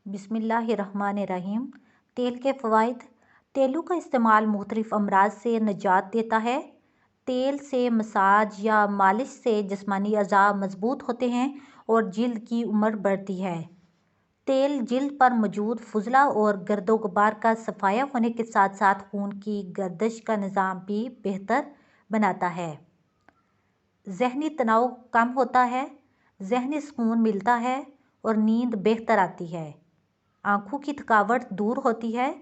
बिस्मिल्लाहिर्रहमानिर्रहीम। तेल के फ़वाइद। तेलों का इस्तेमाल मुख्तलिफ़ अमराज से निजात देता है। तेल से मसाज या मालिश से जिस्मानी अज़ा मजबूत होते हैं और जिल्द की उम्र बढ़ती है। तेल जिल्द पर मौजूद फुजला और गर्दो गुबार का सफाया होने के साथ साथ खून की गर्दिश का निज़ाम भी बेहतर बनाता है। ज़हनी तनाव कम होता है, ज़हनी सुकून मिलता है और नींद बेहतर आती है। आँखों की थकावट दूर होती है,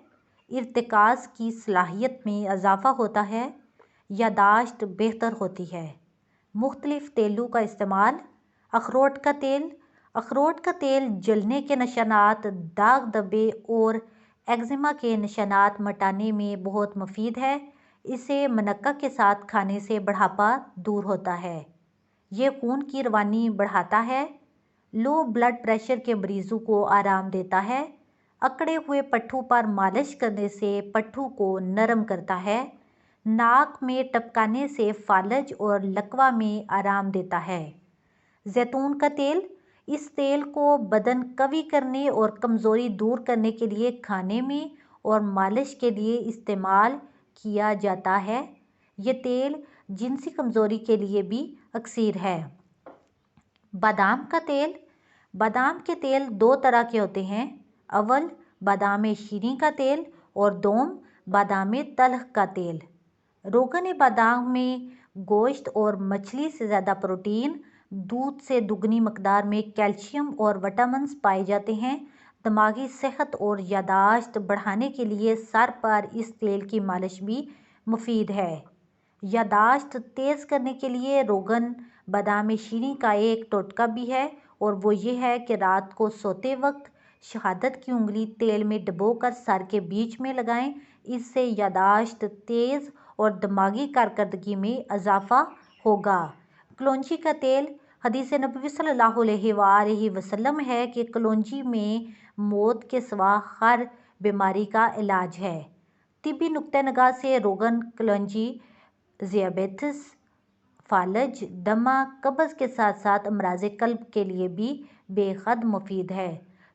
इर्तिकाज़ की सलाहियत में इजाफ़ा होता है, यादाश्त बेहतर होती है। मुख्तलिफ़ तेलों का इस्तेमाल। अखरोट का तेल। अखरोट का तेल जलने के निशानात, दाग धब्बे और एक्जिमा के निशानात मिटाने में बहुत मुफीद है। इसे मुनक्का के साथ खाने से बुढ़ापा दूर होता है। ये खून की रवानी बढ़ाता है। लो ब्लड प्रेशर के मरीजों को आराम देता है। अकड़े हुए पट्ठों पर मालिश करने से पट्ठों को नरम करता है। नाक में टपकाने से फालज और लकवा में आराम देता है। जैतून का तेल। इस तेल को बदन कवी करने और कमज़ोरी दूर करने के लिए खाने में और मालिश के लिए इस्तेमाल किया जाता है। ये तेल जिनसी कमज़ोरी के लिए भी अक्सीर है। बादाम का तेल। बादाम के तेल दो तरह के होते हैं। अव्वल बादाम शीरी का तेल और दोम बादाम तलख का तेल। रोगन बादाम में गोश्त और मछली से ज़्यादा प्रोटीन, दूध से दुगनी मकदार में कैल्शियम और विटामिन्स पाए जाते हैं। दिमागी सेहत और यादाश्त बढ़ाने के लिए सर पर इस तेल की मालिश भी मुफीद है। यादाश्त तेज़ करने के लिए रोगन बादाम शीरी का एक टोटका भी है और वो ये है कि रात को सोते वक्त शहादत की उंगली तेल में डुबोकर सर के बीच में लगाएं। इससे यादाश्त तेज़ और दिमागी कारकर्दगी में इजाफ़ा होगा। कलौंजी का तेल। हदीस नबवी सल्लल्लाहु अलैहि वसल्लम है कि कलौंजी में मौत के सिवा हर बीमारी का इलाज है। तिब्बी नुक्ते निगाह से रोगन कलौंजी ज़ियाबेथिस, फालज, दमा, कब्ज़ के साथ साथ अमराज़ कल्ब के लिए भी बेहद मुफीद है।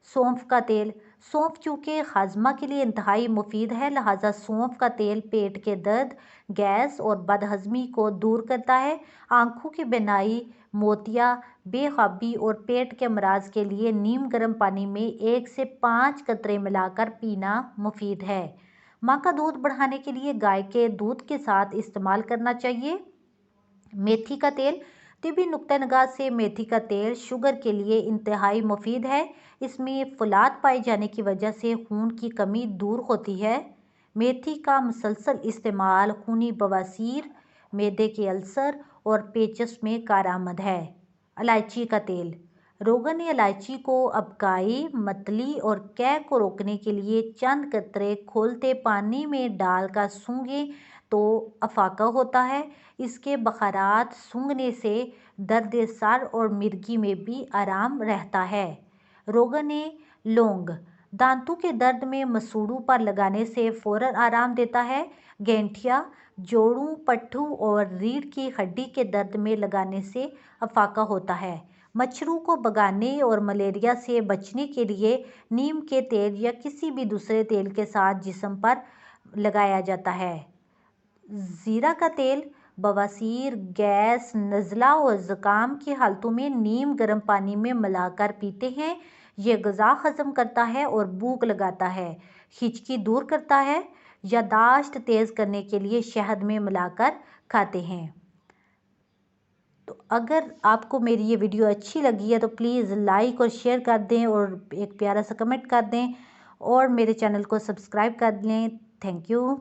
सौंफ का तेल। सौंफ चूँकि हाजमा के लिए इंतहाई मुफीद है, लिहाजा सौंफ का तेल पेट के दर्द, गैस और बदहज़मी को दूर करता है। आँखों की बीनाई, मोतिया, बेख्वाबी और पेट के अमराज के लिए नीम गर्म पानी में 1 से 5 कतरे मिलाकर पीना मुफीद है। माँ का दूध बढ़ाने के लिए गाय के दूध के साथ इस्तेमाल करना चाहिए। मेथी का तेल। तिब्बी नुक्ता निगाह से मेथी का तेल शुगर के लिए इंतहाई मुफीद है। इसमें फुलाद पाए जाने की वजह से खून की कमी दूर होती है। मेथी का मुसलसल इस्तेमाल खूनी बवासीर, मैदे के अल्सर और पेचस में कारआमद है। इलायची का तेल। रोगन इलायची को अबकाई, मतली और कै को रोकने के लिए चंद कतरे खोलते पानी में डालकर सूंघें तो अफाका होता है। इसके बखारात सूंघने से दर्द सर और मिर्गी में भी आराम रहता है। रोगन लौंग। दांतों के दर्द में मसूड़ों पर लगाने से फ़ौरन आराम देता है। गेंठिया जोड़ों, पट्ठों और रीढ़ की हड्डी के दर्द में लगाने से अफाका होता है। मच्छरों को भगाने और मलेरिया से बचने के लिए नीम के तेल या किसी भी दूसरे तेल के साथ जिस्म पर लगाया जाता है। ज़ीरा का तेल। बवासीर, गैस, नज़ला और ज़ुकाम की हालतों में नीम गर्म पानी में मिलाकर पीते हैं। ये ग़िज़ा हज़म करता है और भूख लगाता है, हिचकी दूर करता है। यादाश्त तेज़ करने के लिए शहद में मिलाकर खाते हैं। तो अगर आपको मेरी ये वीडियो अच्छी लगी है तो प्लीज़ लाइक और शेयर कर दें और एक प्यारा सा कमेंट कर दें और मेरे चैनल को सब्सक्राइब कर लें। Thank you.